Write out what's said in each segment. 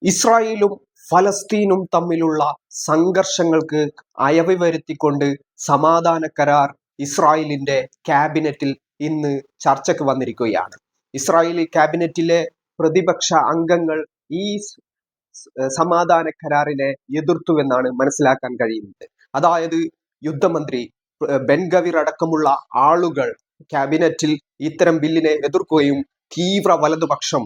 ഇസ്രായേലും ഫലസ്തീനും തമ്മിലുള്ള സംഘർഷങ്ങൾക്ക് അയവ് വരുത്തിക്കൊണ്ട് സമാധാന കരാർ ഇസ്രായേലിന്റെ ക്യാബിനറ്റിൽ ഇന്ന് ചർച്ചയ്ക്ക് വന്നിരിക്കുകയാണ്. ഇസ്രായേലി ക്യാബിനറ്റിലെ പ്രതിപക്ഷ അംഗങ്ങൾ ഈ സമാധാന കരാറിനെ എതിർത്തുവെന്നാണ് മനസ്സിലാക്കാൻ കഴിയുന്നത്. അതായത് യുദ്ധമന്ത്രി ബെൻഗവിർ അടക്കമുള്ള ആളുകൾ ക്യാബിനറ്റിൽ ഇത്തരം ബില്ലിനെ എതിർക്കുകയും തീവ്ര വലതുപക്ഷം,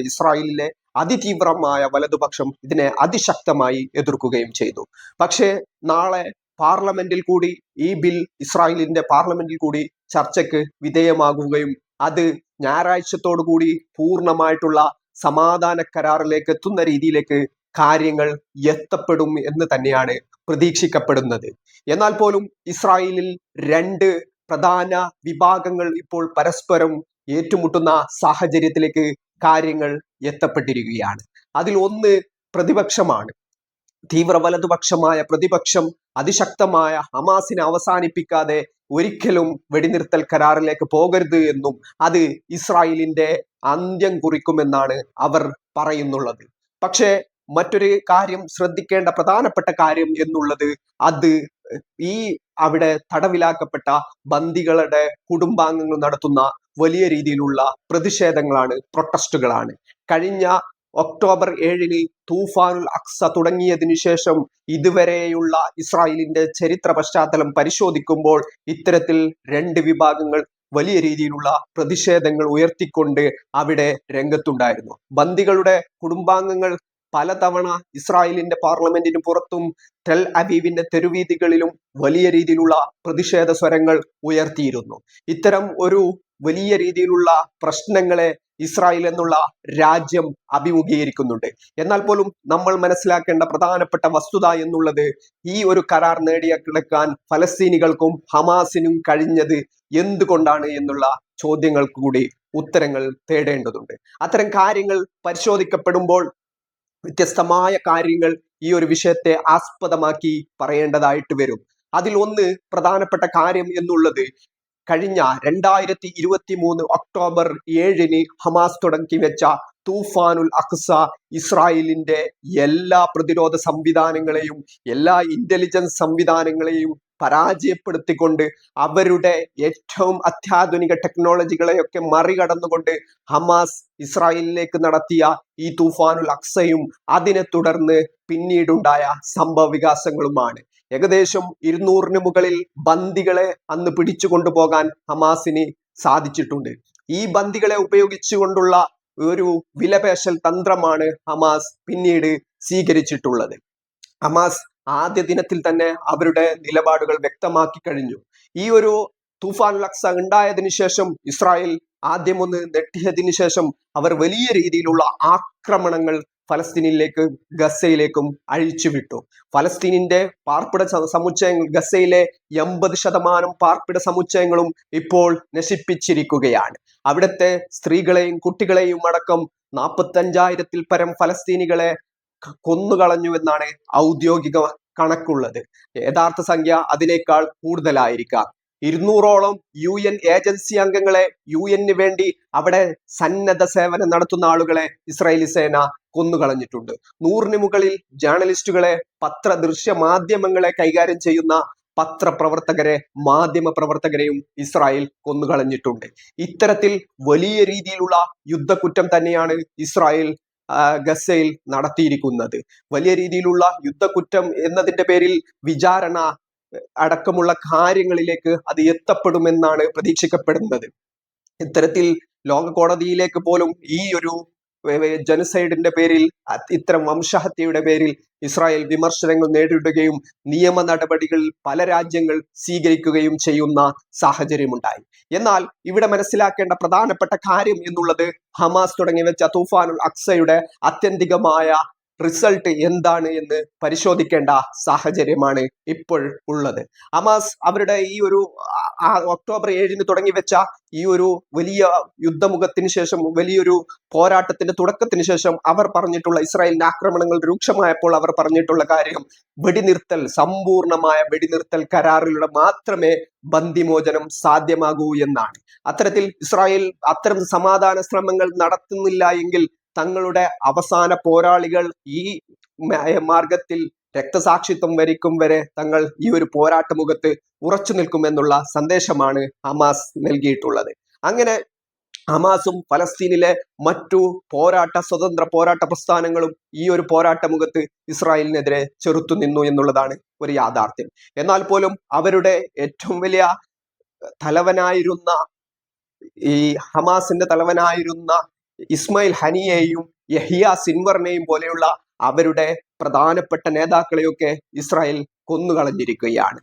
ഇസ്രായേലിലെ അതിതീവ്രമായ വലതുപക്ഷം ഇതിനെ അതിശക്തമായി എതിർക്കുകയും ചെയ്തു. പക്ഷേ നാളെ പാർലമെന്റിൽ കൂടി ഈ ബിൽ ഇസ്രായേലിന്റെ പാർലമെന്റിൽ കൂടി ചർച്ചയ്ക്ക് വിധേയമാകുകയും അത് ഞായറാഴ്ചത്തോടു കൂടി പൂർണ്ണമായിട്ടുള്ള സമാധാന കരാറിലേക്ക് എത്തുന്ന രീതിയിലേക്ക് കാര്യങ്ങൾ എത്തപ്പെടും എന്ന് തന്നെയാണ് പ്രതീക്ഷിക്കപ്പെടുന്നത്. എന്നാൽ പോലും ഇസ്രായേലിൽ രണ്ട് പ്രധാന വിഭാഗങ്ങൾ ഇപ്പോൾ പരസ്പരം ഏറ്റുമുട്ടുന്ന സാഹചര്യത്തിലേക്ക് കാര്യങ്ങൾ എത്തപ്പെട്ടിരിക്കുകയാണ്. അതിൽ ഒന്ന് പ്രതിപക്ഷമാണ്. തീവ്ര വലതുപക്ഷമായ പ്രതിപക്ഷം അതിശക്തമായ ഹമാസിനെ അവസാനിപ്പിക്കാതെ ഒരിക്കലും വെടിനിർത്തൽ കരാറിലേക്ക് പോകരുത് എന്നും അത് ഇസ്രായേലിന്റെ അന്ത്യം കുറിക്കുമെന്നാണ് അവർ പറയുന്നുള്ളത്. പക്ഷേ മറ്റൊരു കാര്യം, ശ്രദ്ധിക്കേണ്ട പ്രധാനപ്പെട്ട കാര്യം എന്നുള്ളത്, അത് ഈ അവിടെ തടവിലാക്കപ്പെട്ട ബന്ദികളുടെ കുടുംബാംഗങ്ങൾ നടത്തുന്ന വലിയ രീതിയിലുള്ള പ്രതിഷേധങ്ങളാണ്, പ്രൊട്ടസ്റ്റുകളാണ്. കഴിഞ്ഞ ഒക്ടോബർ 7 തൂഫാനുൽ അക്സ തുടങ്ങിയതിനു ശേഷം ഇതുവരെയുള്ള ഇസ്രായേലിന്റെ ചരിത്ര പശ്ചാത്തലം പരിശോധിക്കുമ്പോൾ ഇത്തരത്തിൽ രണ്ട് വിഭാഗങ്ങൾ വലിയ രീതിയിലുള്ള പ്രതിഷേധങ്ങൾ ഉയർത്തിക്കൊണ്ട് അവിടെ രംഗത്തുണ്ടായിരുന്നു. ബന്ദികളുടെ കുടുംബാംഗങ്ങൾ പലതവണ ഇസ്രായേലിന്റെ പാർലമെന്റിന് പുറത്തും ടെൽ അവീവിന്റെ തെരുവീതികളിലും വലിയ രീതിയിലുള്ള പ്രതിഷേധ സ്വരങ്ങൾ ഉയർത്തിയിരുന്നു. ഇത്തരം ഒരു വലിയ രീതിയിലുള്ള പ്രശ്നങ്ങളെ ഇസ്രായേൽ എന്നുള്ള രാജ്യം അഭിമുഖീകരിക്കുന്നുണ്ട്. എന്നാൽ പോലും നമ്മൾ മനസ്സിലാക്കേണ്ട പ്രധാനപ്പെട്ട വസ്തുത എന്നുള്ളത്, ഈ ഒരു കരാർ നേടിയെടുക്കാൻ ഫലസ്തീനികൾക്കും ഹമാസിനും കഴിഞ്ഞത് എന്തുകൊണ്ടാണ് എന്നുള്ള ചോദ്യങ്ങൾക്ക് കൂടി ഉത്തരങ്ങൾ തേടേണ്ടതുണ്ട്. അത്തരം കാര്യങ്ങൾ പരിശോധിക്കപ്പെടുമ്പോൾ വ്യത്യസ്തമായ കാര്യങ്ങൾ ഈ ഒരു വിഷയത്തെ ആസ്പദമാക്കി പറയേണ്ടതായിട്ട് വരും. അതിൽ ഒന്ന് പ്രധാനപ്പെട്ട കാര്യം എന്നുള്ളത്, കഴിഞ്ഞ 2023 ഒക്ടോബർ 7 ഹമാസ് തുടങ്ങി വെച്ച തൂഫാനുൽ അക്സ ഇസ്രായേലിന്റെ എല്ലാ പ്രതിരോധ സംവിധാനങ്ങളെയും എല്ലാ ഇന്റലിജൻസ് സംവിധാനങ്ങളെയും പരാജയപ്പെടുത്തിക്കൊണ്ട് അവരുടെ ഏറ്റവും അത്യാധുനിക ടെക്നോളജികളെയൊക്കെ മറികടന്നുകൊണ്ട് ഹമാസ് ഇസ്രായേലിലേക്ക് നടത്തിയ ഈ തൂഫാനുൽ അക്സയും അതിനെ തുടർന്ന് പിന്നീടുണ്ടായ സംഭവ വികാസങ്ങളുമാണ്. ഏകദേശം 200-ന് മുകളിൽ ബന്ദികളെ അന്ന് പിടിച്ചു കൊണ്ടുപോകാൻ ഹമാസിന് സാധിച്ചിട്ടുണ്ട്. ഈ ബന്ദികളെ ഉപയോഗിച്ചുകൊണ്ടുള്ള ഒരു വിലപേശൽ തന്ത്രമാണ് ഹമാസ് പിന്നീട് സ്വീകരിച്ചിട്ടുള്ളത്. ഹമാസ് ആദ്യ ദിനത്തിൽ തന്നെ അവരുടെ നിലപാടുകൾ വ്യക്തമാക്കി കഴിഞ്ഞു. ഈ ഒരു തൂഫാനുൽ അക്സ ഉണ്ടായതിനു ശേഷം ഇസ്രായേൽ ആദ്യം ഒന്ന് നെട്ടിയതിനു ശേഷം അവർ വലിയ രീതിയിലുള്ള ആക്രമണങ്ങൾ ഫലസ്തീനിലേക്കും ഗസയിലേക്കും അഴിച്ചുവിട്ടു. ഫലസ്തീനിന്റെ പാർപ്പിട സമുച്ചയങ്ങൾ, ഗസയിലെ 80% പാർപ്പിട സമുച്ചയങ്ങളും ഇപ്പോൾ നശിപ്പിച്ചിരിക്കുകയാണ്. അവിടുത്തെ സ്ത്രീകളെയും കുട്ടികളെയും അടക്കം 45,000-ൽ പരം ഫലസ്തീനികളെ കൊന്നുകളഞ്ഞുവെന്നാണ് ഔദ്യോഗിക കണക്കുള്ളത്. യഥാർത്ഥ സംഖ്യ അതിനേക്കാൾ കൂടുതലായിരിക്കാം. 200-ഓളം UN ഏജൻസി അംഗങ്ങളെ, UN വേണ്ടി അവിടെ സന്നദ്ധ സേവനം നടത്തുന്ന ആളുകളെ ഇസ്രായേലി സേന കൊന്നുകളഞ്ഞിട്ടുണ്ട്. 100-ന് മുകളിൽ ജേർണലിസ്റ്റുകളെ, ദൃശ്യ മാധ്യമങ്ങളെ കൈകാര്യം ചെയ്യുന്ന പത്രപ്രവർത്തകരെ, മാധ്യമ പ്രവർത്തകരെയും ഇസ്രായേൽ കൊന്നുകളഞ്ഞിട്ടുണ്ട്. ഇത്തരത്തിൽ വലിയ രീതിയിലുള്ള യുദ്ധക്കുറ്റം തന്നെയാണ് ഇസ്രായേൽ ഗസയിൽ നടത്തിയിരിക്കുന്നത്. വലിയ രീതിയിലുള്ള യുദ്ധക്കുറ്റം എന്നതിന്റെ പേരിൽ വിചാരണ അടക്കമുള്ള കാര്യങ്ങളിലേക്ക് അത് എത്തപ്പെടുമെന്നാണ് പ്രതീക്ഷിക്കപ്പെടുന്നത്. ഇത്തരത്തിൽ ലോക കോടതിയിലേക്ക് പോലും ഈ ഒരു ജനസൈഡിന്റെ പേരിൽ, ഇത്തരം വംശഹത്യയുടെ പേരിൽ ഇസ്രായേൽ വിമർശനങ്ങൾ നേരിടുകയും നിയമ നടപടികൾ പല രാജ്യങ്ങൾ സ്വീകരിക്കുകയും ചെയ്യുന്ന സാഹചര്യമുണ്ടായി. എന്നാൽ ഇവിടെ മനസ്സിലാക്കേണ്ട പ്രധാനപ്പെട്ട കാര്യം എന്നുള്ളത്, ഹമാസ് തുടങ്ങി വെച്ച തൂഫാനുൽ അക്സയുടെ ആത്യന്തികമായ റിസൾട്ട് എന്താണ് എന്ന് പരിശോധിക്കേണ്ട സാഹചര്യമാണ് ഇപ്പോൾ ഉള്ളത്. ഹമാസ് അവരുടെ ഈ ഒരു ഒക്ടോബർ 7 തുടങ്ങി വെച്ച ഈ ഒരു വലിയ യുദ്ധമുഖത്തിന് ശേഷം, വലിയൊരു പോരാട്ടത്തിന്റെ തുടക്കത്തിന് ശേഷം അവർ പറഞ്ഞിട്ടുള്ള, ഇസ്രായേലിന്റെ ആക്രമണങ്ങൾ രൂക്ഷമായപ്പോൾ അവർ പറഞ്ഞിട്ടുള്ള കാര്യം, വെടിനിർത്തൽ, സമ്പൂർണമായ വെടിനിർത്തൽ കരാറിലൂടെ മാത്രമേ ബന്ദിമോചനം സാധ്യമാകൂ എന്നാണ്. അത്തരത്തിൽ ഇസ്രായേൽ അത്തരം സമാധാന ശ്രമങ്ങൾ നടത്തുന്നില്ല എങ്കിൽ തങ്ങളുടെ അവസാന പോരാളികൾ ഈ മാർഗത്തിൽ രക്തസാക്ഷിത്വം വരിക്കും വരെ തങ്ങൾ ഈ ഒരു പോരാട്ടമുഖത്ത് ഉറച്ചു നിൽക്കുമെന്നുള്ള സന്ദേശമാണ് ഹമാസ് നൽകിയിട്ടുള്ളത്. അങ്ങനെ ഹമാസും ഫലസ്തീനിലെ മറ്റു സ്വതന്ത്ര പോരാട്ട പ്രസ്ഥാനങ്ങളും ഈ ഒരു പോരാട്ടമുഖത്ത് ഇസ്രായേലിനെതിരെ ചെറുത്തു നിന്നു എന്നുള്ളതാണ് ഒരു യാഥാർത്ഥ്യം. എന്നാൽ പോലും അവരുടെ ഏറ്റവും വലിയ തലവനായിരുന്ന ഈ ഹമാസിന്റെ തലവനായിരുന്ന ഇസ്മായിൽ ഹനിയെയും യഹിയ സിൻവറിനെയും പോലെയുള്ള അവരുടെ പ്രധാനപ്പെട്ട നേതാക്കളെയൊക്കെ ഇസ്രായേൽ കൊന്നുകളഞ്ഞിരിക്കുകയാണ്.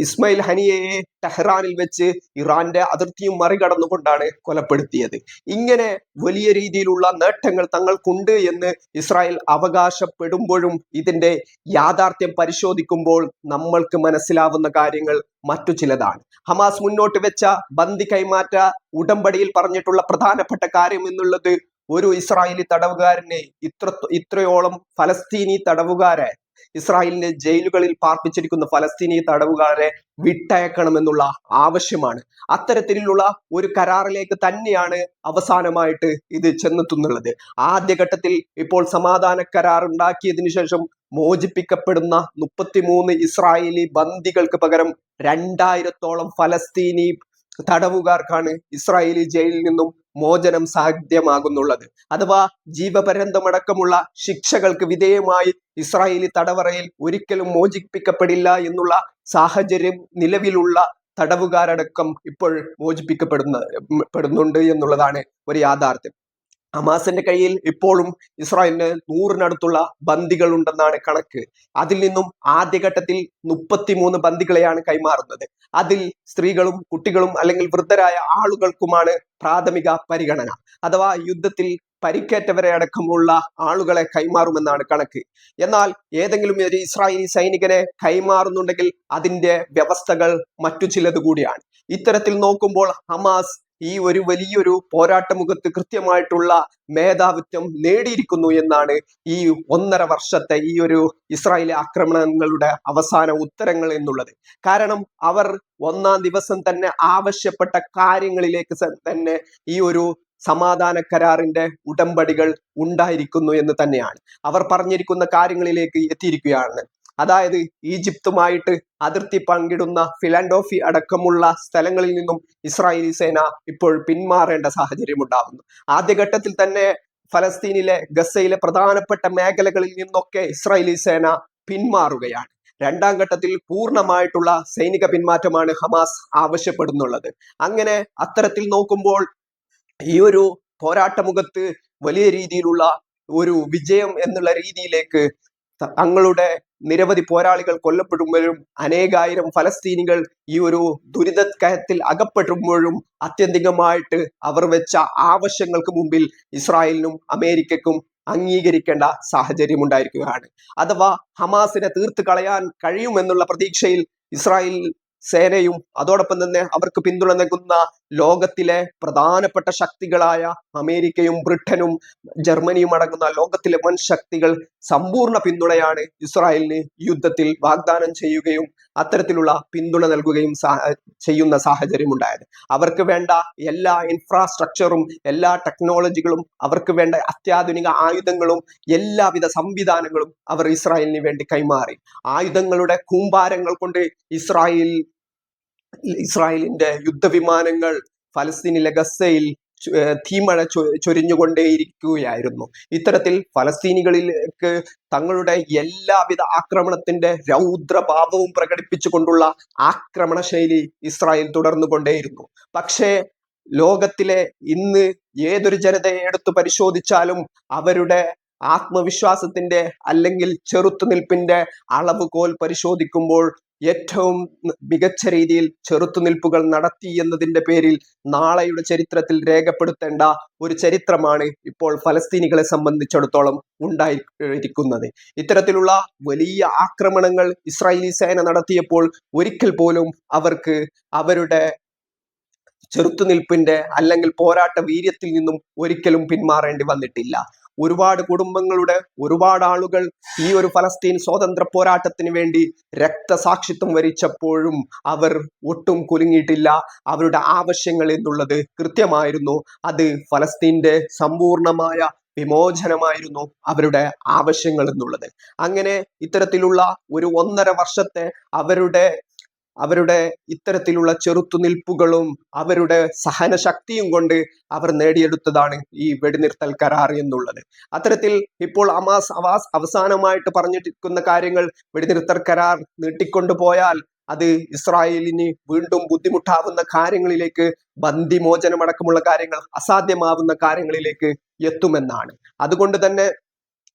ഇസ്മായിൽ ഹനിയയെ ടെഹ്റാനിൽ വെച്ച് ഇറാന്റെ അതിർത്തിയും മറികടന്നുകൊണ്ടാണ് കൊലപ്പെടുത്തിയത്. ഇങ്ങനെ വലിയ രീതിയിലുള്ള നേട്ടങ്ങൾ തങ്ങൾക്കുണ്ട് എന്ന് ഇസ്രായേൽ അവകാശപ്പെടുമ്പോഴും ഇതിന്റെ യാഥാർത്ഥ്യം പരിശോധിക്കുമ്പോൾ നമ്മൾക്ക് മനസ്സിലാവുന്ന കാര്യങ്ങൾ മറ്റു ചിലതാണ്. ഹമാസ് മുന്നോട്ട് വെച്ച ബന്ദി കൈമാറ്റ ഉടമ്പടിയിൽ പറഞ്ഞിട്ടുള്ള പ്രധാനപ്പെട്ട കാര്യം എന്നുള്ളത് ഒരു ഇസ്രായേലി തടവുകാരനെ ഇത്രയോളം ഫലസ്തീനി തടവുകാരെ, ഇസ്രായേലിന്റെ ജയിലുകളിൽ പാർപ്പിച്ചിരിക്കുന്ന ഫലസ്തീനി തടവുകാരെ വിട്ടയക്കണമെന്നുള്ള ആവശ്യമാണ്. അത്തരത്തിലുള്ള ഒരു കരാറിലേക്ക് തന്നെയാണ് അവസാനമായിട്ട് ഇത് ചെന്നെത്തുന്നുള്ളത്. ആദ്യഘട്ടത്തിൽ ഇപ്പോൾ സമാധാന കരാർ ഉണ്ടാക്കിയതിനു ശേഷം മോചിപ്പിക്കപ്പെടുന്ന 33 ഇസ്രായേലി ബന്ദികൾക്ക് പകരം 2000-ഓളം ഫലസ്തീനി തടവുകാർക്കാണ് ഇസ്രായേലി ജയിലിൽ നിന്നും മോചനം സാധ്യമാകുന്നുള്ളത്. അഥവാ ജീവപര്യന്തമടക്കമുള്ള ശിക്ഷകൾക്ക് വിധേയമായി ഇസ്രായേലി തടവറയിൽ ഒരിക്കലും മോചിപ്പിക്കപ്പെടില്ല എന്നുള്ള സാഹചര്യം നിലവിലുള്ള തടവുകാരടക്കം ഇപ്പോൾ മോചിപ്പിക്കപ്പെടുന്നുണ്ട് എന്നുള്ളതാണ് ഒരു യാഥാർത്ഥ്യം. ഹമാസിന്റെ കയ്യിൽ ഇപ്പോഴും ഇസ്രായേലിന് 100-നടുത്തുള്ള ബന്ദികൾ ഉണ്ടെന്നാണ് കണക്ക്. അതിൽ നിന്നും ആദ്യഘട്ടത്തിൽ 33 ബന്ദികളെയാണ് കൈമാറുന്നത്. അതിൽ സ്ത്രീകളും കുട്ടികളും അല്ലെങ്കിൽ വൃദ്ധരായ ആളുകൾക്കുമാണ് പ്രാഥമിക പരിഗണന. അഥവാ യുദ്ധത്തിൽ പരിക്കേറ്റവരെ അടക്കമുള്ള ആളുകളെ കൈമാറുമെന്നാണ് കണക്ക്. എന്നാൽ ഏതെങ്കിലും ഒരു ഇസ്രായേലി സൈനികനെ കൈമാറുന്നുണ്ടെങ്കിൽ അതിന്റെ വ്യവസ്ഥകൾ മറ്റു ചിലത് കൂടിയാണ്. ഇത്തരത്തിൽ നോക്കുമ്പോൾ ഹമാസ് ഈ ഒരു വലിയൊരു പോരാട്ടമുഖത്ത് കൃത്യമായിട്ടുള്ള മേധാവിത്വം നേടിയിരിക്കുന്നു എന്നാണ് ഈ 1.5 വർഷത്തെ ഈ ഒരു ഇസ്രായേലി ആക്രമണങ്ങളുടെ അവസാന ഉത്തരങ്ങൾ എന്നുള്ളത്. കാരണം അവർ ഒന്നാം ദിവസം തന്നെ ആവശ്യപ്പെട്ട കാര്യങ്ങളിലേക്ക് തന്നെ ഈ ഒരു സമാധാന കരാറിന്റെ ഉടമ്പടികൾ ഉണ്ടായിരിക്കുന്നു എന്ന് തന്നെയാണ്. അവർ പറഞ്ഞിരിക്കുന്ന കാര്യങ്ങളിലേക്ക് എത്തിയിരിക്കുകയാണ്. അതായത് ഈജിപ്തുമായിട്ട് അതിർത്തി പങ്കിടുന്ന ഫിലാൻഡോഫി അടക്കമുള്ള സ്ഥലങ്ങളിൽ നിന്നും ഇസ്രായേലി സേന ഇപ്പോൾ പിന്മാറേണ്ട സാഹചര്യം ഉണ്ടാകുന്നു. ആദ്യഘട്ടത്തിൽ തന്നെ ഫലസ്തീനിലെ ഗസയിലെ പ്രധാനപ്പെട്ട മേഖലകളിൽ നിന്നൊക്കെ ഇസ്രായേലി സേന പിന്മാറുകയാണ്. രണ്ടാം ഘട്ടത്തിൽ പൂർണ്ണമായിട്ടുള്ള സൈനിക പിന്മാറ്റമാണ് ഹമാസ് ആവശ്യപ്പെടുന്നുള്ളത്. അങ്ങനെ അത്തരത്തിൽ നോക്കുമ്പോൾ ഈ ഒരു പോരാട്ടമുഖത്ത് വലിയ രീതിയിലുള്ള ഒരു വിജയം എന്നുള്ള രീതിയിലേക്ക് തങ്ങളുടെ നിരവധി പോരാളികൾ കൊല്ലപ്പെടുമ്പോഴും അനേകായിരം ഫലസ്തീനികൾ ഈ ഒരു ദുരിതക്കയത്തിൽ അകപ്പെടുമ്പോഴും ആത്യന്തികമായിട്ട് അവർ വെച്ച ആവശ്യങ്ങൾക്ക് മുമ്പിൽ ഇസ്രായേലിനും അമേരിക്കക്കും അംഗീകരിക്കേണ്ട സാഹചര്യം ഉണ്ടായിരിക്കുകയാണ്. അഥവാ ഹമാസിനെ തീർത്ത് കളയാൻ കഴിയുമെന്നുള്ള പ്രതീക്ഷയിൽ ഇസ്രായേൽ സേനയും അതോടൊപ്പം തന്നെ അവർക്ക് പിന്തുണ നൽകുന്ന ലോകത്തിലെ പ്രധാനപ്പെട്ട ശക്തികളായ അമേരിക്കയും ബ്രിട്ടനും ജർമ്മനിയും അടങ്ങുന്ന ലോകത്തിലെ വൻ ശക്തികൾ സമ്പൂർണ്ണ പിന്തുണയാണ് ഇസ്രായേലിന് യുദ്ധത്തിൽ വാഗ്ദാനം ചെയ്യുകയും അത്തരത്തിലുള്ള പിന്തുണ നൽകുകയും ചെയ്യുന്ന സാഹചര്യം ഉണ്ടായത്. അവർക്ക് വേണ്ട എല്ലാ ഇൻഫ്രാസ്ട്രക്ചറും എല്ലാ ടെക്നോളജികളും അവർക്ക് വേണ്ട അത്യാധുനിക ആയുധങ്ങളും എല്ലാവിധ സംവിധാനങ്ങളും അവർ ഇസ്രായേലിന് വേണ്ടി കൈമാറി. ആയുധങ്ങളുടെ കൂമ്പാരങ്ങൾ കൊണ്ട് ഇസ്രായേലിന്റെ യുദ്ധവിമാനങ്ങൾ ഫലസ്തീനിലെ ഗസയിൽ തീമഴ ചൊരിഞ്ഞുകൊണ്ടേയിരിക്കുകയായിരുന്നു. ഇത്തരത്തിൽ ഫലസ്തീനികളിലേക്ക് തങ്ങളുടെ എല്ലാവിധ ആക്രമണത്തിന്റെ രൗദ്രഭാവവും പ്രകടിപ്പിച്ചുകൊണ്ടുള്ള ആക്രമണ ശൈലി ഇസ്രായേൽ തുടർന്നുകൊണ്ടേയിരുന്നു. പക്ഷേ ലോകത്തിലെ ഇന്ന് ഏതൊരു ജനതയെ എടുത്തു പരിശോധിച്ചാലും അവരുടെ ആത്മവിശ്വാസത്തിന്റെ അല്ലെങ്കിൽ ചെറുത്തുനിൽപ്പിന്റെ അളവുകോൽ പരിശോധിക്കുമ്പോൾ ഏറ്റവും മികച്ച രീതിയിൽ ചെറുത്തുനിൽപ്പുകൾ നടത്തി എന്നതിന്റെ പേരിൽ നാളെയുടെ ചരിത്രത്തിൽ രേഖപ്പെടുത്തേണ്ട ഒരു ചരിത്രമാണ് ഇപ്പോൾ ഫലസ്തീനികളെ സംബന്ധിച്ചിടത്തോളം ഉണ്ടായിരിക്കുന്നത്. ഇത്തരത്തിലുള്ള വലിയ ആക്രമണങ്ങൾ ഇസ്രായേലി സേന നടത്തിയപ്പോൾ ഒരിക്കൽ പോലും അവർക്ക് അവരുടെ ചെറുത്തുനിൽപ്പിന്റെ അല്ലെങ്കിൽ പോരാട്ട വീര്യത്തിൽ നിന്നും ഒരിക്കലും പിന്മാറേണ്ടി വന്നിട്ടില്ല. ഒരുപാട് കുടുംബങ്ങളുടെ ഒരുപാട് ആളുകൾ ഈ ഒരു ഫലസ്തീൻ സ്വാതന്ത്ര്യ പോരാട്ടത്തിന് വേണ്ടി രക്തസാക്ഷിത്വം വരിച്ചപ്പോഴും അവർ ഒട്ടും കുലുങ്ങിയിട്ടില്ല. അവരുടെ ആവശ്യങ്ങൾ എന്നുള്ളത് കൃത്യമായിരുന്നു. അത് ഫലസ്തീന്റെ സമ്പൂർണമായ വിമോചനമായിരുന്നു അവരുടെ ആവശ്യങ്ങൾ എന്നുള്ളത്. അങ്ങനെ ഇത്തരത്തിലുള്ള ഒരു 1.5 വർഷത്തെ അവരുടെ ഇത്തരത്തിലുള്ള ചെറുത്തുനിൽപ്പുകളും അവരുടെ സഹനശക്തിയും കൊണ്ട് അവർ നേടിയെടുത്തതാണ് ഈ വെടിനിർത്തൽ കരാർ എന്നുള്ളത്. അത്തരത്തിൽ ഇപ്പോൾ ഹമാസ് അവസാനമായിട്ട് പറഞ്ഞിരിക്കുന്ന കാര്യങ്ങൾ, വെടിനിർത്തൽ കരാർ നീട്ടിക്കൊണ്ടുപോയാൽ അത് ഇസ്രായേലിന് വീണ്ടും ബുദ്ധിമുട്ടാവുന്ന കാര്യങ്ങളിലേക്ക്, ബന്ദിമോചനമടക്കമുള്ള കാര്യങ്ങൾ അസാധ്യമാവുന്ന കാര്യങ്ങളിലേക്ക് എത്തുമെന്നാണ്. അതുകൊണ്ട് തന്നെ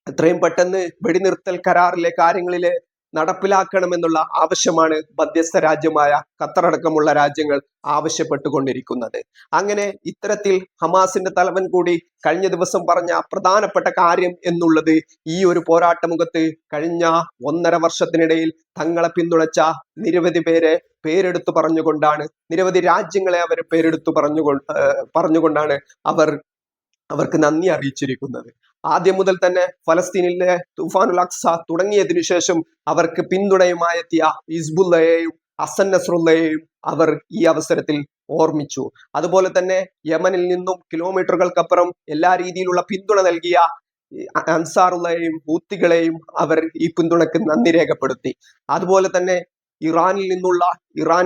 എത്രയും പെട്ടെന്ന് വെടിനിർത്തൽ കരാറിലെ കാര്യങ്ങളിലെ നടപ്പിലാക്കണമെന്നുള്ള ആവശ്യമാണ് മധ്യസ്ഥ രാജ്യമായ ഖത്തർ അടക്കമുള്ള രാജ്യങ്ങൾ ആവശ്യപ്പെട്ടുകൊണ്ടിരിക്കുന്നത്. അങ്ങനെ ഇത്തരത്തിൽ ഹമാസിന്റെ തലവൻ കൂടി കഴിഞ്ഞ ദിവസം പറഞ്ഞ പ്രധാനപ്പെട്ട കാര്യം എന്നുള്ളത്, ഈ ഒരു പോരാട്ടമുഖത്ത് കഴിഞ്ഞ 1.5 വർഷത്തിനിടയിൽ തങ്ങളെ പിന്തുണച്ച നിരവധി പേരെ പേരെടുത്തു പറഞ്ഞുകൊണ്ടാണ്, നിരവധി രാജ്യങ്ങളെ അവർ പേരെടുത്തു പറഞ്ഞുകൊണ്ടാണ് അവർക്ക് നന്ദി അറിയിച്ചിരിക്കുന്നത്. ആദ്യം മുതൽ തന്നെ ഫലസ്തീനിലെ തുഫാനുൽ അഖ്സ തുടങ്ങിയതിനു ശേഷം അവർക്ക് പിന്തുണയുമായി എത്തിയ ഹിസ്ബുള്ളയെയും ഹസൻ നസ്രുള്ളയെയും അവർ ഈ അവസരത്തിൽ ഓർമ്മിച്ചു. അതുപോലെ തന്നെ യമനിൽ നിന്നും കിലോമീറ്ററുകൾക്കപ്പുറം എല്ലാ രീതിയിലുള്ള പിന്തുണ നൽകിയ അൻസാറുള്ളയെയും ഹൂത്തികളെയും അവർ ഈ പിന്തുണക്ക് നന്ദി രേഖപ്പെടുത്തി. അതുപോലെ തന്നെ ഇറാൻ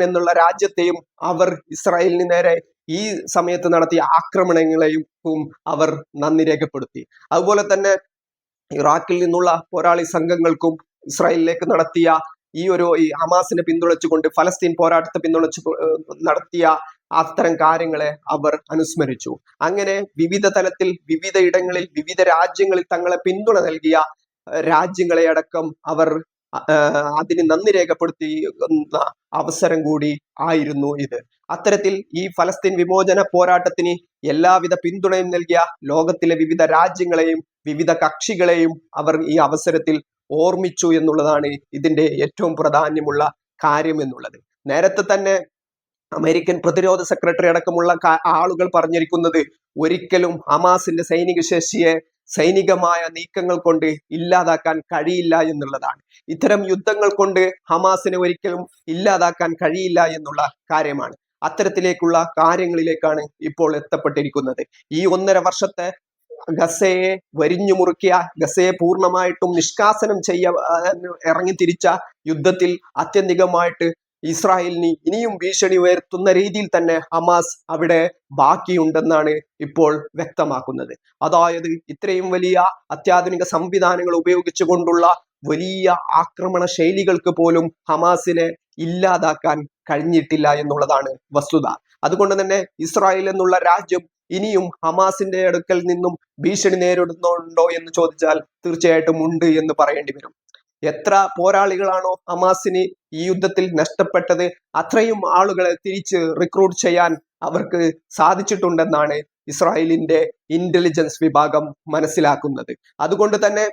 എന്നുള്ള രാജ്യത്തെയും അവർ ഇസ്രായേലിന് നേരെ ഈ സമയത്ത് നടത്തിയ ആക്രമണങ്ങളെയും അവർ നന്ദി രേഖപ്പെടുത്തി. അതുപോലെ തന്നെ ഇറാഖിൽ നിന്നുള്ള പോരാളി സംഘങ്ങൾക്കും ഇസ്രായേലിലേക്ക് നടത്തിയ ഈ ഹമാസിനെ പിന്തുണച്ചുകൊണ്ട്, ഫലസ്തീൻ പോരാട്ടത്തെ പിന്തുണച്ചു നടത്തിയ അത്തരം കാര്യങ്ങളെ അവർ അനുസ്മരിച്ചു. അങ്ങനെ വിവിധ തലത്തിൽ, വിവിധ ഇടങ്ങളിൽ, വിവിധ രാജ്യങ്ങളിൽ തങ്ങളെ പിന്തുണ നൽകിയ രാജ്യങ്ങളെ അടക്കം അവർ അതിന് നന്ദി രേഖപ്പെടുത്തിയ അവസരം കൂടി ആയിരുന്നു ഇത്. അത്തരത്തിൽ ഈ ഫലസ്തീൻ വിമോചന പോരാട്ടത്തിന് എല്ലാവിധ പിന്തുണയും നൽകിയ ലോകത്തിലെ വിവിധ രാജ്യങ്ങളെയും വിവിധ കക്ഷികളെയും അവർ ഈ അവസരത്തിൽ ഓർമ്മിച്ചു എന്നുള്ളതാണ് ഇതിന്റെ ഏറ്റവും പ്രാധാന്യമുള്ള കാര്യം എന്നുള്ളത്. നേരത്തെ തന്നെ അമേരിക്കൻ പ്രതിരോധ സെക്രട്ടറി അടക്കമുള്ള ആളുകൾ പറഞ്ഞിരിക്കുന്നത്, ഒരിക്കലും ഹമാസിന്റെ സൈനിക ശേഷിയെ സൈനികമായ നീക്കങ്ങൾ കൊണ്ട് ഇല്ലാതാക്കാൻ കഴിയില്ല എന്നുള്ളതാണ്. ഇത്തരം യുദ്ധങ്ങൾ കൊണ്ട് ഹമാസിനെ ഒരിക്കലും ഇല്ലാതാക്കാൻ കഴിയില്ല എന്നുള്ള കാര്യമാണ്. അത്തരത്തിലേക്കുള്ള കാര്യങ്ങളിലേക്കാണ് ഇപ്പോൾ എത്തപ്പെട്ടിരിക്കുന്നത്. ഈ 1.5 വർഷത്തെ ഗസയെ വരിഞ്ഞു മുറുക്കിയ, ഗസയെ പൂർണ്ണമായിട്ടും നിഷ്കാസനം ഇറങ്ങി തിരിച്ച യുദ്ധത്തിൽ ആത്യന്തികമായിട്ട് ഇസ്രായേലിന് ഇനിയും ഭീഷണി ഉയർത്തുന്ന രീതിയിൽ തന്നെ ഹമാസ് അവിടെ ബാക്കിയുണ്ടെന്നാണ് ഇപ്പോൾ വ്യക്തമാക്കുന്നത്. അതായത് ഇത്രയും വലിയ അത്യാധുനിക സംവിധാനങ്ങൾ ഉപയോഗിച്ചുകൊണ്ടുള്ള വലിയ ആക്രമണ ശൈലികൾക്ക് പോലും ഹമാസിനെ ഇല്ലാതാക്കാൻ കഴിഞ്ഞിട്ടില്ല എന്നുള്ളതാണ് വസ്തുത. അതുകൊണ്ട് തന്നെ ഇസ്രായേൽ എന്നുള്ള രാജ്യം ഇനിയും ഹമാസിന്റെ അടുക്കൽ നിന്നും ഭീഷണി നേരിടുന്നുണ്ടോ എന്ന് ചോദിച്ചാൽ തീർച്ചയായിട്ടും ഉണ്ട് എന്ന് പറയേണ്ടി വരും. എത്ര പോരാളികളാണോ ഹമാസിന് ഈ യുദ്ധത്തിൽ നഷ്ടപ്പെട്ടത്, അത്രയും ആളുകളെ തിരിച്ച് റിക്രൂട്ട് ചെയ്യാൻ അവർക്ക് സാധിച്ചിട്ടുണ്ടെന്നാണ് ഇസ്രായേലിന്റെ ഇന്റലിജൻസ് വിഭാഗം മനസ്സിലാക്കുന്നത്. അതുകൊണ്ട് തന്നെ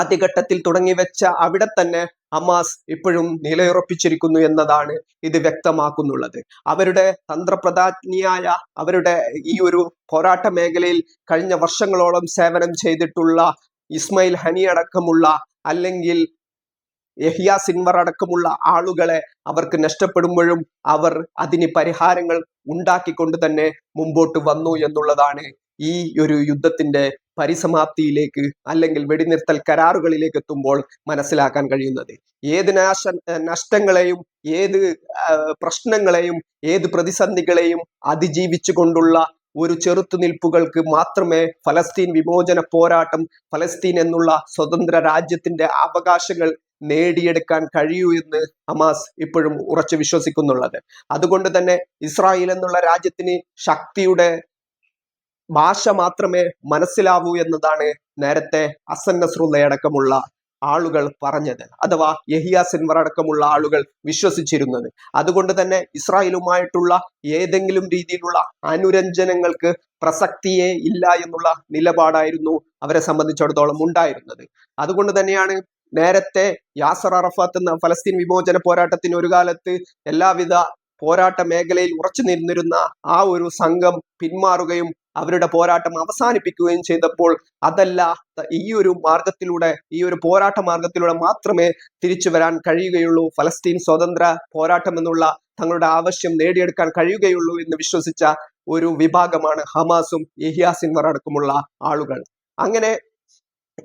ആദ്യഘട്ടത്തിൽ തുടങ്ങി വെച്ച അവിടെ തന്നെ ഹമാസ് ഇപ്പോഴും നിലയുറപ്പിച്ചിരിക്കുന്നു എന്നതാണ് ഇത് വ്യക്തമാക്കുന്നുള്ളത്. അവരുടെ തന്ത്രപ്രധാനിയായ, അവരുടെ ഈ ഒരു പോരാട്ട മേഖലയിൽ കഴിഞ്ഞ വർഷങ്ങളോളം സേവനം ചെയ്തിട്ടുള്ള ഇസ്മായിൽ ഹനി അടക്കമുള്ള, അല്ലെങ്കിൽ യഹിയ സിൻവർ അടക്കമുള്ള ആളുകളെ അവർക്ക് നഷ്ടപ്പെടുമ്പോഴും അവർ അതിന് പരിഹാരങ്ങൾ ഉണ്ടാക്കിക്കൊണ്ട് തന്നെ മുമ്പോട്ട് വന്നു എന്നുള്ളതാണ് ഈ ഒരു യുദ്ധത്തിന്റെ പരിസമാപ്തിയിലേക്ക്, അല്ലെങ്കിൽ വെടിനിർത്തൽ കരാറുകളിലേക്ക് എത്തുമ്പോൾ മനസ്സിലാക്കാൻ കഴിയുന്നത്. ഏത് നഷ്ടങ്ങളെയും, ഏത് പ്രശ്നങ്ങളെയും, ഏത് പ്രതിസന്ധികളെയും അതിജീവിച്ചു കൊണ്ടുള്ള ഒരു ചെറുത്തുനിൽപ്പുകൾക്ക് മാത്രമേ ഫലസ്തീൻ വിമോചന പോരാട്ടം, ഫലസ്തീൻ എന്നുള്ള സ്വതന്ത്ര രാജ്യത്തിന്റെ അവകാശങ്ങൾ നേടിയെടുക്കാൻ കഴിയൂ എന്ന് ഹമാസ് ഇപ്പോഴും ഉറച്ചു വിശ്വസിക്കുന്നുള്ളത്. അതുകൊണ്ട് തന്നെ ഇസ്രായേൽ എന്നുള്ള രാജ്യത്തിന് ശക്തിയുടെ ഭാഷ മാത്രമേ മനസ്സിലാവൂ എന്നതാണ് നേരത്തെ ഹസൻ നസ്രുള്ള അടക്കമുള്ള ആളുകൾ പറഞ്ഞത്, അഥവാ യഹിയ സിൻവർ അടക്കമുള്ള ആളുകൾ വിശ്വസിച്ചിരുന്നത്. അതുകൊണ്ട് തന്നെ ഇസ്രായേലുമായിട്ടുള്ള ഏതെങ്കിലും രീതിയിലുള്ള അനുരഞ്ജനങ്ങൾക്ക് പ്രസക്തിയേ ഇല്ല എന്നുള്ള നിലപാടായിരുന്നു അവരെ സംബന്ധിച്ചിടത്തോളം ഉണ്ടായിരുന്നത്. അതുകൊണ്ട് തന്നെയാണ് നേരത്തെ യാസർ അറഫാത്ത് എന്ന ഫലസ്തീൻ വിമോചന പോരാട്ടത്തിന് ഒരു കാലത്ത് എല്ലാവിധ പോരാട്ട മേഖലയിൽ ഉറച്ചു നിന്നിരുന്ന ആ ഒരു സംഘം പിന്മാറുകയും അവരുടെ പോരാട്ടം അവസാനിപ്പിക്കുകയും ചെയ്തപ്പോൾ, അതല്ല, ഈ ഒരു മാർഗത്തിലൂടെ, ഈ ഒരു പോരാട്ട മാർഗത്തിലൂടെ മാത്രമേ തിരിച്ചു വരാൻ കഴിയുകയുള്ളൂ, ഫലസ്തീൻ സ്വതന്ത്ര പോരാട്ടം എന്നുള്ള തങ്ങളുടെ ആവശ്യം നേടിയെടുക്കാൻ കഴിയുകയുള്ളൂ എന്ന് വിശ്വസിച്ച ഒരു വിഭാഗമാണ് ഹമാസും യഹിയ സിൻവർ അടക്കമുള്ള ആളുകൾ. അങ്ങനെ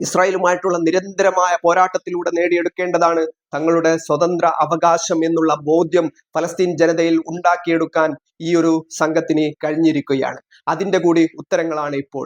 ഇസ്രായേലുമായിട്ടുള്ള നിരന്തരമായ പോരാട്ടത്തിലൂടെ നേടിയെടുക്കേണ്ടതാണ് തങ്ങളുടെ സ്വതന്ത്ര അവകാശം എന്നുള്ള ബോധ്യം ഫലസ്തീൻ ജനതയിൽ ഉണ്ടാക്കിയെടുക്കാൻ ഈ ഒരു സംഘത്തിന് കഴിഞ്ഞിരിക്കുകയാണ്. അതിന്റെ കൂടി ഉത്തരങ്ങളാണ് ഇപ്പോൾ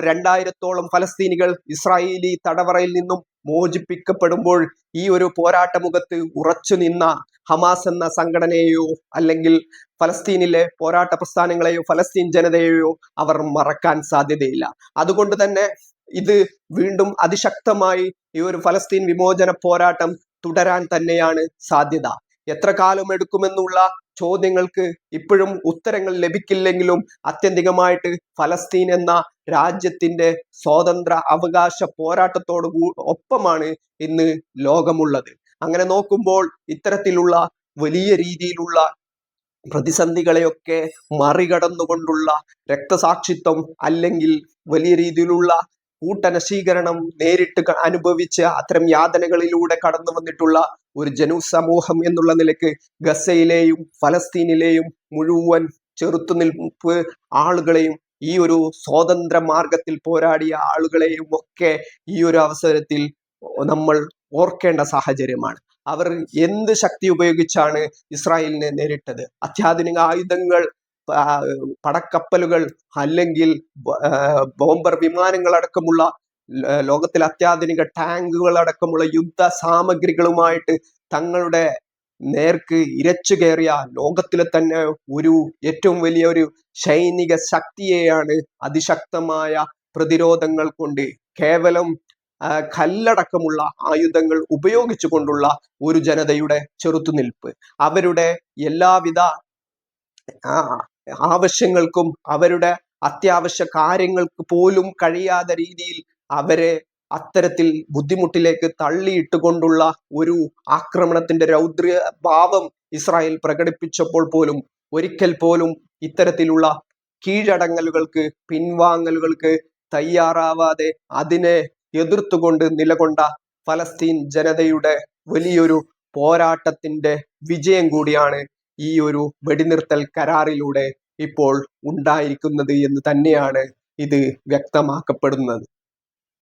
2000-ഓളം ഫലസ്തീനികൾ ഇസ്രായേലി തടവറയിൽ നിന്നും മോചിപ്പിക്കപ്പെടുമ്പോൾ ഈ ഒരു പോരാട്ടമുഖത്ത് ഉറച്ചു നിന്ന ഹമാസ് എന്ന സംഘടനയെയോ അല്ലെങ്കിൽ ഫലസ്തീനിലെ പോരാട്ട പ്രസ്ഥാനങ്ങളെയോ ഫലസ്തീൻ ജനതയെയോ അവർ മറക്കാൻ സാധ്യതയില്ല. അതുകൊണ്ട് തന്നെ ഇത് വീണ്ടും അതിശക്തമായി ഈ ഒരു ഫലസ്തീൻ വിമോചന പോരാട്ടം തുടരാൻ തന്നെയാണ് സാധ്യത. എത്ര കാലം എടുക്കുമെന്നുള്ള ചോദ്യങ്ങൾക്ക് ഇപ്പോഴും ഉത്തരങ്ങൾ ലഭിക്കില്ലെങ്കിലും ആത്യന്തികമായിട്ട് ഫലസ്തീൻ എന്ന രാജ്യത്തിന്റെ സ്വാതന്ത്ര്യ അവകാശ പോരാട്ടത്തോട് ഒപ്പമാണ് ഇന്ന് ലോകമുള്ളത്. അങ്ങനെ നോക്കുമ്പോൾ ഇത്തരത്തിലുള്ള വലിയ രീതിയിലുള്ള പ്രതിസന്ധികളെയൊക്കെ മറികടന്നുകൊണ്ടുള്ള രക്തസാക്ഷിത്വം അല്ലെങ്കിൽ വലിയ രീതിയിലുള്ള കൂട്ടനശീകരണം നേരിട്ട് അനുഭവിച്ച് അത്തരം യാതനകളിലൂടെ കടന്നു വന്നിട്ടുള്ള ഒരു ജനസമൂഹം എന്നുള്ള നിലയ്ക്ക് ഗസയിലെയും ഫലസ്തീനിലെയും മുഴുവൻ ചെറുത്തുനിൽപ്പ് ആളുകളെയും ഈ ഒരു സ്വാതന്ത്ര്യ മാർഗത്തിൽ പോരാടിയ ആളുകളെയും ഒക്കെ ഈ ഒരു അവസരത്തിൽ നമ്മൾ ഓർക്കേണ്ട സാഹചര്യമാണ്. അവർ എന്ത് ശക്തി ഉപയോഗിച്ചാണ് ഇസ്രായേലിനെ നേരിട്ടത്? അത്യാധുനിക ആയുധങ്ങൾ, പടക്കപ്പലുകൾ അല്ലെങ്കിൽ ബോംബർ വിമാനങ്ങൾ അടക്കമുള്ള ലോകത്തിലെ അത്യാധുനിക ടാങ്കുകൾ അടക്കമുള്ള യുദ്ധ സാമഗ്രികളുമായിട്ട് തങ്ങളുടെ നേർക്ക് ഇരച്ചു കയറിയ ലോകത്തിലെ തന്നെ ഒരു ഏറ്റവും വലിയ ഒരു സൈനിക ശക്തിയെയാണ് അതിശക്തമായ പ്രതിരോധങ്ങൾ കൊണ്ട് കേവലം കല്ലടക്കമുള്ള ആയുധങ്ങൾ ഉപയോഗിച്ചു കൊണ്ടുള്ള ഒരു ജനതയുടെ ചെറുത്തുനിൽപ്പ്, അവരുടെ എല്ലാവിധ ആവശ്യങ്ങൾക്കും അവരുടെ അത്യാവശ്യ കാര്യങ്ങൾക്ക് പോലും കഴിയാത്ത രീതിയിൽ അവരെ അത്തരത്തിൽ ബുദ്ധിമുട്ടിലേക്ക് തള്ളിയിട്ടുകൊണ്ടുള്ള ഒരു ആക്രമണത്തിന്റെ രൗദ്ര ഭാവം ഇസ്രായേൽ പ്രകടിപ്പിച്ചപ്പോൾ പോലും ഒരിക്കൽ പോലും ഇത്തരത്തിലുള്ള കീഴടങ്ങലുകൾക്ക്, പിൻവാങ്ങലുകൾക്ക് തയ്യാറാവാതെ അതിനെ എതിർത്തുകൊണ്ട് നിലകൊണ്ട ഫലസ്തീൻ ജനതയുടെ വലിയൊരു പോരാട്ടത്തിന്റെ വിജയം കൂടിയാണ് ഈ ഒരു വെടിനിർത്തൽ കരാറിലൂടെ ഇപ്പോൾ ഉണ്ടായിരിക്കുന്നത് എന്ന് തന്നെയാണ് ഇത് വ്യക്തമാക്കപ്പെടുന്നത്.